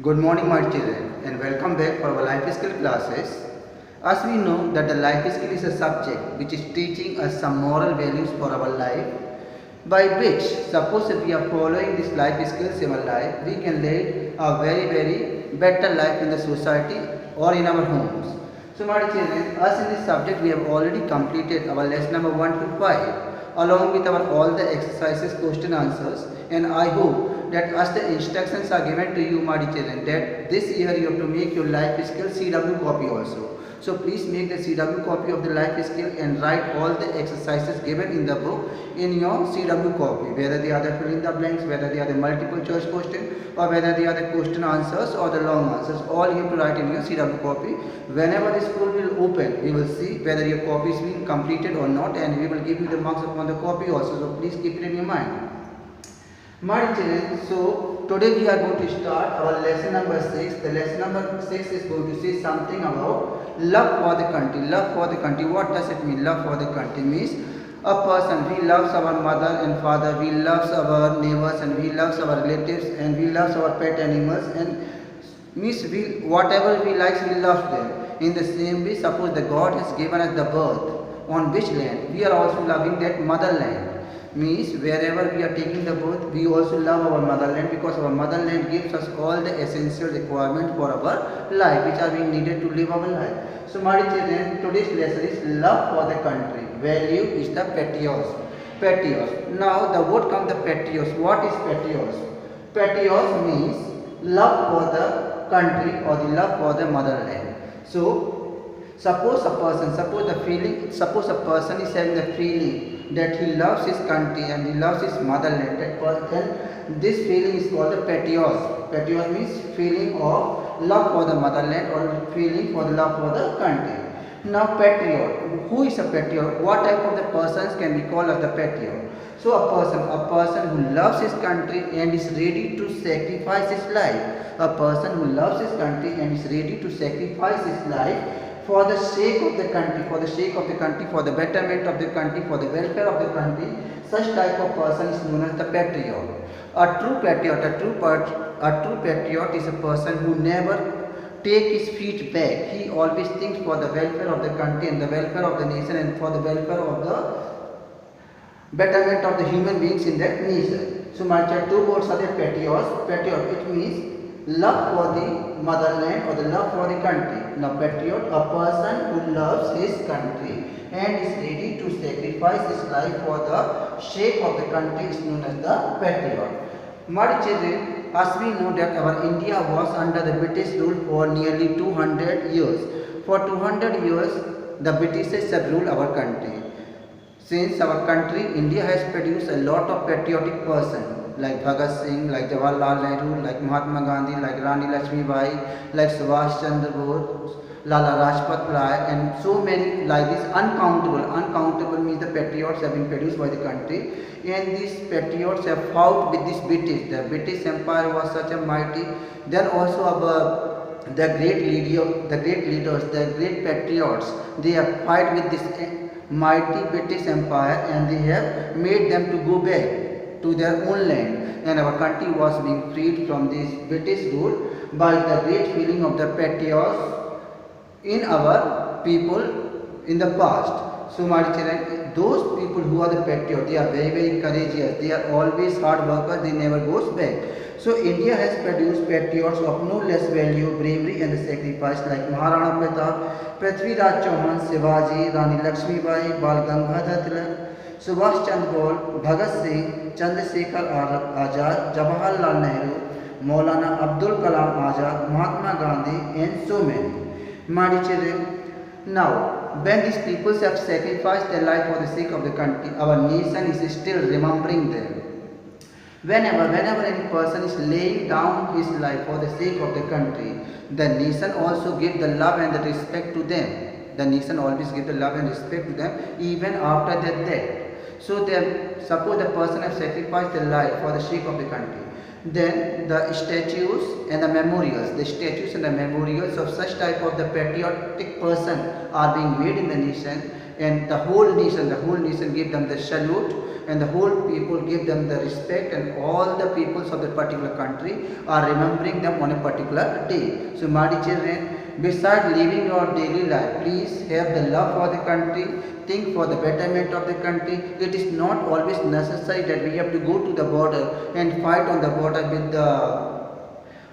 Good morning, my children, and welcome back for our life skill classes. As we know that the life skill is a subject which is teaching us some moral values for our life, by which, suppose if we are following these life skills in our life, we can lead a very better life in the society or in our homes. So, my children, us in this subject we have already completed our lesson number 1 to 5 along with our all the exercises, question answers, and I hope that as the instructions are given to you, my children, that this year you have to make your life skill CW copy also. So please make the CW copy of the life skill and write all the exercises given in the book in your CW copy, whether they are the fill in the blanks, whether they are the multiple choice question, or whether they are the question answers or the long answers. All you have to write in your CW copy. Whenever the school will open, we will see whether your copy is being completed or not, and we will give you the marks upon the copy also. So please keep it in your mind. My children, so today we are going to start our lesson number 6. The lesson number 6 is going to say something about love for the country. Love for the country. What does it mean? Love for the country means a person, we loves our mother and father, we loves our neighbors, and we loves our relatives, and we loves our pet animals, and means we whatever we like, we love them. In the same way, suppose the God has given us the birth on which land, we are also loving that motherland. Means wherever we are taking the birth, we also love our motherland, because our motherland gives us all the essential requirements for our life which are being needed to live our life. So my children, today's lesson is love for the country. Value is the patriots. Patriots. Now the word comes the patriots. What is patriots? Patriots means love for the country or the love for the motherland. So suppose a person is having the feeling that he loves his country and he loves his motherland, that person, this feeling is called the patriots. Patriots means feeling of love for the motherland or feeling for the love for the country. Now patriot, who is a patriot? What type of the persons can be called as the patriot? So a person who loves his country and is ready to sacrifice his life. A person who loves his country and is ready to sacrifice his life for the sake of the country, for the sake of the country, for the betterment of the country, for the welfare of the country. Such type of person is known as the patriot. A true patriot is a person who never take his feet back. He always thinks for the welfare of the country and the welfare of the nation and for the welfare of the betterment of the human beings in that nation. So my child, two words are the patriots. Patriot, it means love for the motherland or the love for the country. Now patriot, a person who loves his country and is ready to sacrifice his life for the sake of the country is known as the patriot. My children, as we know that our India was under the British rule for nearly 200 years. For 200 years, the Britishers have ruled our country. Since our country, India has produced a lot of patriotic persons like Bhagat Singh, like Jawaharlal Nehru, like Mahatma Gandhi, like Rani Lakshmi Bai, like Subhash Chandra Bose, Lala Rajpat Rai, and so many like this, uncountable. Uncountable means the patriots have been produced by the country, and these patriots have fought with this British. The British Empire was such a mighty. Then also our the great leaders, the great patriots, they have fight with this mighty British Empire, and they have made them to go back to their own land, and our country was being freed from this British rule by the great feeling of the patriots in our people in the past. So my children, those people who are the patriots, they are very courageous, they are always hard workers, they never goes back. So India has produced patriots of no less value, bravery and sacrifice like Maharana Pratap, Prithviraj Chauhan, Shivaji, Rani Lakshmi Bai, Bal Gangadhar Tilak, Subhash Chandra Bose, Bhagat Singh, Chandrasekhar Azad, Jawaharlal Nehru, Maulana Abdul Kalam Azad, Mahatma Gandhi, and so many. My children, now when these peoples have sacrificed their life for the sake of the country, our nation is still remembering them. Whenever any person is laying down his life for the sake of the country, the nation also gives the love and the respect to them. The nation always gives the love and respect to them even after their death. So suppose the person has sacrificed their life for the sake of the country. Then the statues and the memorials of such type of the patriotic person are being made in the nation, and the whole nation give them the salute and the whole people give them the respect, and all the peoples of that particular country are remembering them on a particular day. So my dear children, besides living your daily life, please have the love for the country, think for the betterment of the country. It is not always necessary that we have to go to the border and fight on the border with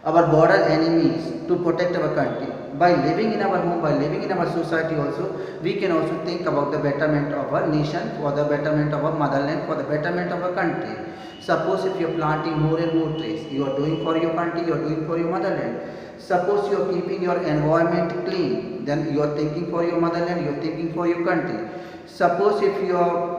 our border enemies to protect our country. By living in our home, by living in our society also, we can also think about the betterment of our nation, for the betterment of our motherland, for the betterment of our country. Suppose if you are planting more and more trees, you are doing for your country, you are doing for your motherland. Suppose you are keeping your environment clean, then you are thinking for your motherland, you are thinking for your country. Suppose if you are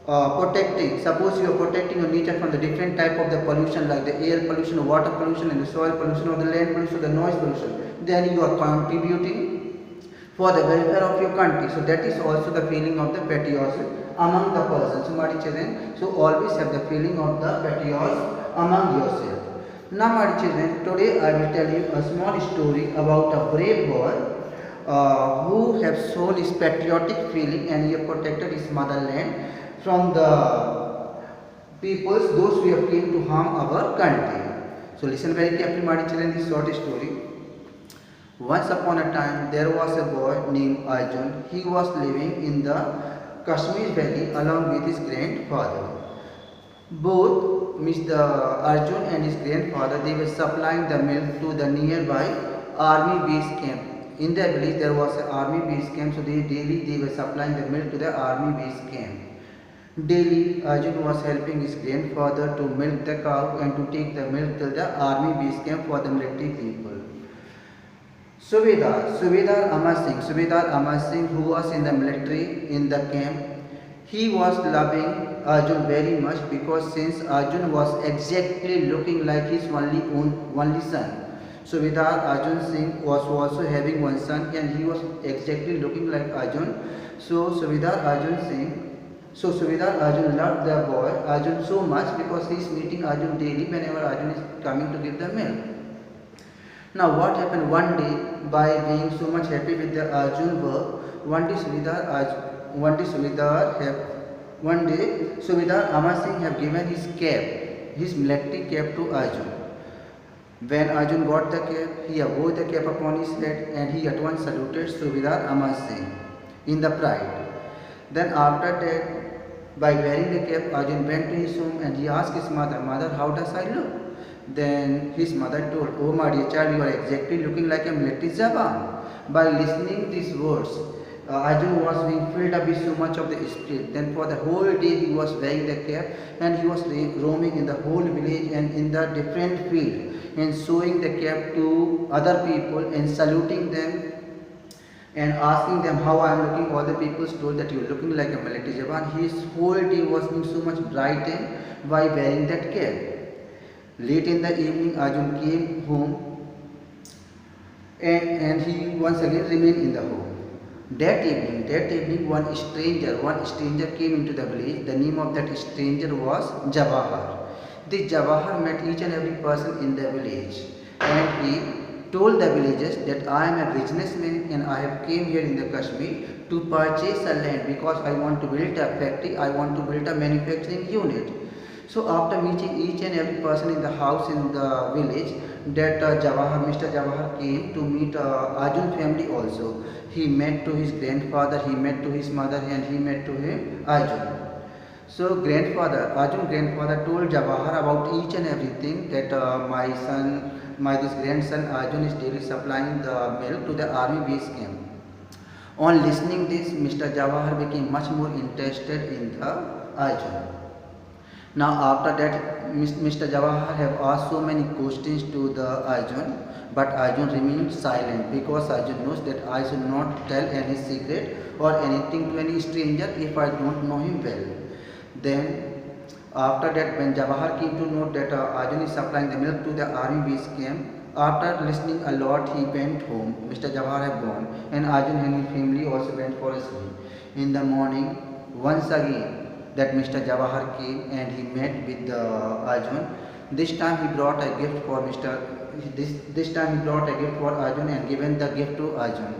suppose you are protecting your nature from the different type of the pollution, like the air pollution, the water pollution, and the soil pollution, or the land pollution, the noise pollution, then you are contributing for the welfare of your country. So that is also the feeling of the patriotism among the persons. So my children, so always have the feeling of the patriotism among yourself. Now my children, today I will tell you a small story about a brave boy who have shown his patriotic feeling, and he have protected his motherland from the peoples, those who have came to harm our country. So listen very carefully my children, this short story. Once upon a time there was a boy named Arjun. He was living in the Kashmir valley along with his grandfather. Both Mr. Arjun and his grandfather, they were supplying the milk to the nearby army base camp. In their village there was an army base camp, so they were supplying the milk to the army base camp. Daily, Arjun was helping his grandfather to milk the cow and to take the milk to the army base camp for the military people. Subedar Amar Singh, who was in the military in the camp, he was loving Arjun very much, because since Arjun was exactly looking like his only son. Subedar Arjun Singh was also having one son, and he was exactly looking like Arjun. So Subedar Arjun loved the boy Arjun so much, because he is meeting Arjun daily whenever Arjun is coming to give the milk. Now what happened one day, by being so much happy with the Arjun work, one day Subedar Amar Singh have given his cap, his military cap to Arjun. When Arjun got the cap, he wore the cap upon his head, and he at once saluted Subedar Amar Singh in the pride. Then after that, by wearing the cap, Arjun went to his home and he asked his mother, "Mother, how does I look?" Then his mother told, "Oh my dear child, you are exactly looking like a military jawan." By listening these words, Arjun was being filled up with so much of the spirit. Then for the whole day he was wearing the cap, and he was roaming in the whole village and in the different field, and showing the cap to other people and saluting them and asking them how I am looking. All the people told that you are looking like a military jawan. His whole day was being so much brightened by wearing that cap. Late in the evening, Arjun came home, and he once again remained in the home. That evening, one stranger came into the village. The name of that stranger was Jawahar. This Jawahar met each and every person in the village, and he told the villagers that I am a businessman and I have came here in the Kashmir to purchase a land, because I want to build a factory, I want to build a manufacturing unit. So after meeting each and every person in the house in the village, that Mr. Jawahar came to meet Arjun family also. He met to his grandfather, he met to his mother, and he met to him Arjun. So Arjun grandfather told Jawahar about each and everything, that this grandson Arjun is daily supplying the milk to the army base camp. On listening this, Mr. Jawahar became much more interested in the Arjun. Now after that, Mr. Jawahar have asked so many questions to the Arjun, but Arjun remained silent, because Arjun knows that I should not tell any secret or anything to any stranger if I don't know him well. Then after that, when Jawahar came to know that Arjun is supplying the milk to the army base camp, after listening a lot, he went home. Mr. Jawahar had gone, and Arjun and his family also went for a sleep. In the morning, once again, that Mr. Jawahar came and he met with Arjun. This time he brought a gift for Arjun and given the gift to Arjun.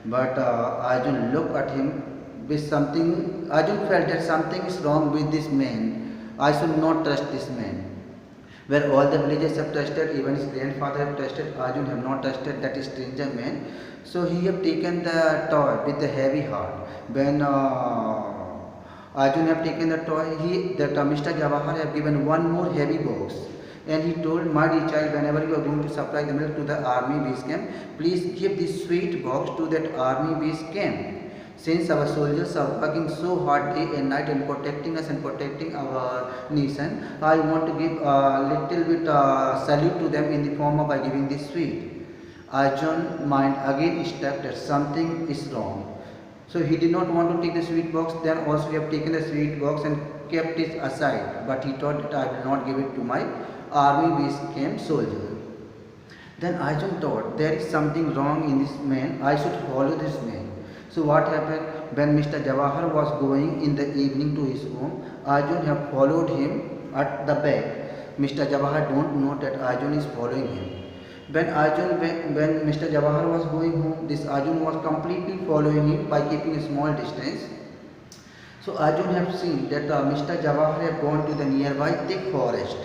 But Arjun looked at him with something. Arjun felt that something is wrong with this man. I should not trust this man. Where all the villagers have trusted, even his grandfather have trusted, Arjun have not trusted that stranger man. So he have taken the toy with a heavy heart. When Arjun have taken the toy, Mr. Jawahar have given one more heavy box. And he told, my dear child, whenever you are going to supply the milk to the army base camp, please give this sweet box to that army base camp. Since our soldiers are working so hard day and night and protecting us and protecting our nation, I want to give a little bit salute to them in the form of by giving this sweet. Arjun's mind again struck that something is wrong. So he did not want to take the sweet box. Then also he have taken the sweet box and kept it aside. But he thought that I will not give it to my army base camp soldier. Then Arjun thought there is something wrong in this man. I should follow this man. So what happened? When Mr. Jawahar was going in the evening to his home, Arjun have followed him at the back. Mr. Jawahar don't know that Arjun is following him. When Mr. Jawahar was going home, this Arjun was completely following him by keeping a small distance. So Arjun have seen that Mr. Jawahar have gone to the nearby thick forest.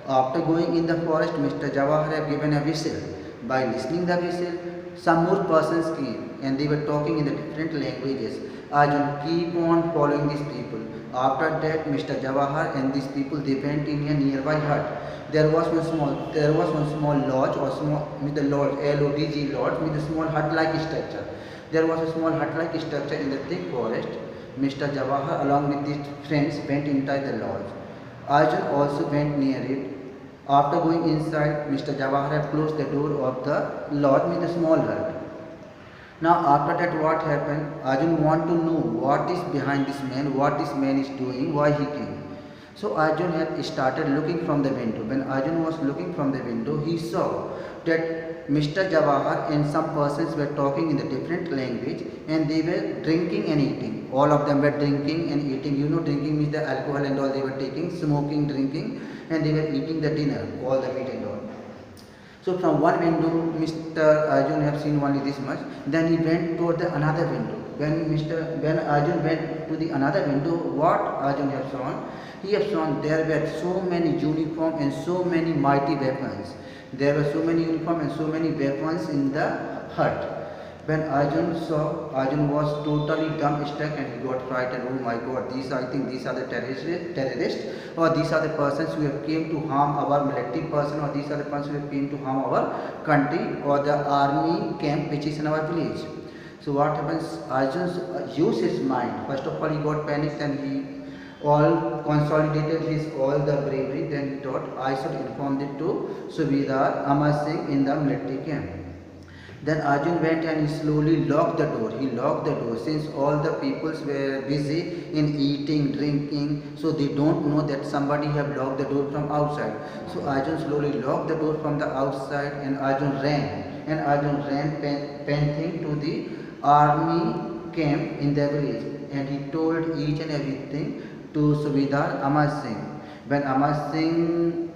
After going in the forest, Mr. Jawahar have given a whistle. By listening the whistle, some more persons came and they were talking in the different languages. Arjun keep on following these people. After that, Mr. Jawahar and these people they went in a nearby hut. There was one small lodge or small with the lodge LODG lodge with a small hut-like structure. There was a small hut-like structure in the thick forest. Mr. Jawahar along with his friends went inside the lodge. Arjun also went near it. After going inside, Mr. Jawahar closed the door of the lodge with a small hut. Now after that what happened? Arjun want to know what is behind this man, what this man is doing, why he came. So Arjun had started looking from the window. When Arjun was looking from the window, he saw that Mr. Jawahar and some persons were talking in the different language and they were drinking and eating. All of them were drinking and eating. You know, drinking means the alcohol and all they were taking, smoking, drinking, and they were eating the dinner, all the meat and all. So from one window, Mr. Arjun have seen only this much. Then he went toward the another window. When Arjun went to the another window, what Arjun have shown? He have shown there were so many uniform and so many mighty weapons. There were so many uniform and so many weapons in the hut. When Arjun saw, Arjun was totally dumbstruck and he got frightened. Oh my God, I think these are the terrorists, or these are the persons who have came to harm our military person, or these are the persons who have came to harm our country or the army camp which is in our village. So what happens? Arjun used his mind. First of all, he got panicked and he all consolidated all the bravery. Then he thought, I should inform it to Subedar Amar Singh in the military camp. Then Arjun went and he slowly locked the door. He locked the door since all the peoples were busy in eating, drinking, so they don't know that somebody have locked the door from outside. So Arjun slowly locked the door from the outside and Arjun ran. And Arjun ran panting to the army camp in the village. And he told each and everything to Subedar Amar Singh. When Amar Singh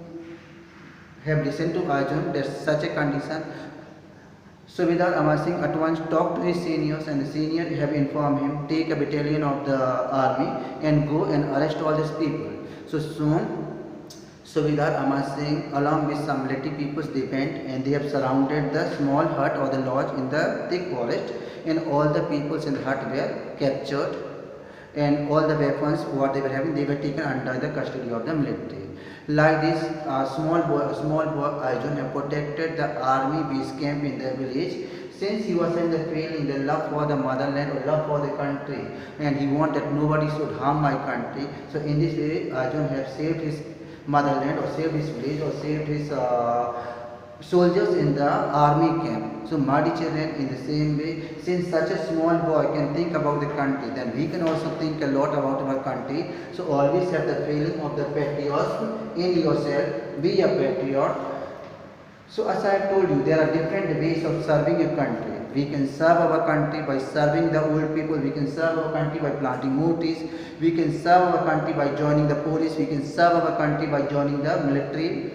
have listened to Arjun, there's such a condition. Subedar Amar Singh at once talked to his seniors and the senior have informed him, take a battalion of the army and go and arrest all these people. So soon Subedar Amar Singh along with some military people they went and they have surrounded the small hut or the lodge in the thick forest, and all the peoples in the hut were captured and all the weapons what they were having they were taken under the custody of the military. Like this, small boy Arjun have protected the army base camp in the village since he was in the feeling the love for the motherland or love for the country, and he wanted that nobody should harm my country. So in this way, Arjun have saved his motherland or saved his village or saved his soldiers in the army camp. So my children, in the same way, since such a small boy can think about the country, then we can also think a lot about our country. So always have the feeling of the patriotism in yourself. Be a patriot. So as I have told you, there are different ways of serving your country. We can serve our country by serving the old people. We can serve our country by planting more trees. We can serve our country by joining the police. We can serve our country by joining the military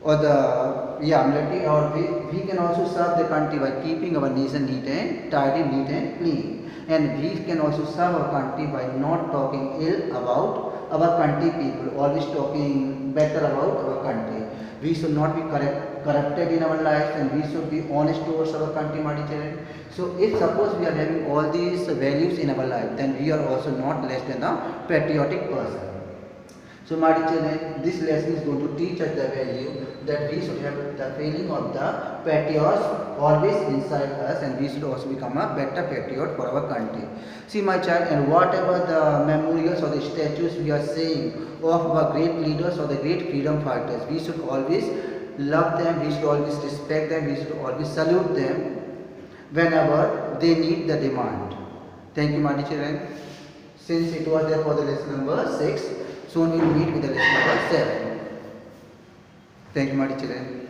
or the we can also serve the country by keeping our nation neat and tidy, neat and clean. And we can also serve our country by not talking ill about our country people, always talking better about our country. We should not be corrupted in our lives, and we should be honest towards our country, my children. So if suppose we are having all these values in our life, then we are also not less than a patriotic person. So my children, this lesson is going to teach us the value that we should have the feeling of the patriots always inside us, and we should also become a better patriot for our country. See my child, and whatever the memorials or the statues we are saying of our great leaders or the great freedom fighters, we should always love them, we should always respect them, we should always salute them whenever they need the demand. Thank you, my children. Since it was there for the lesson number 6, soon we will meet with the lesson number 7. Thank you, my children.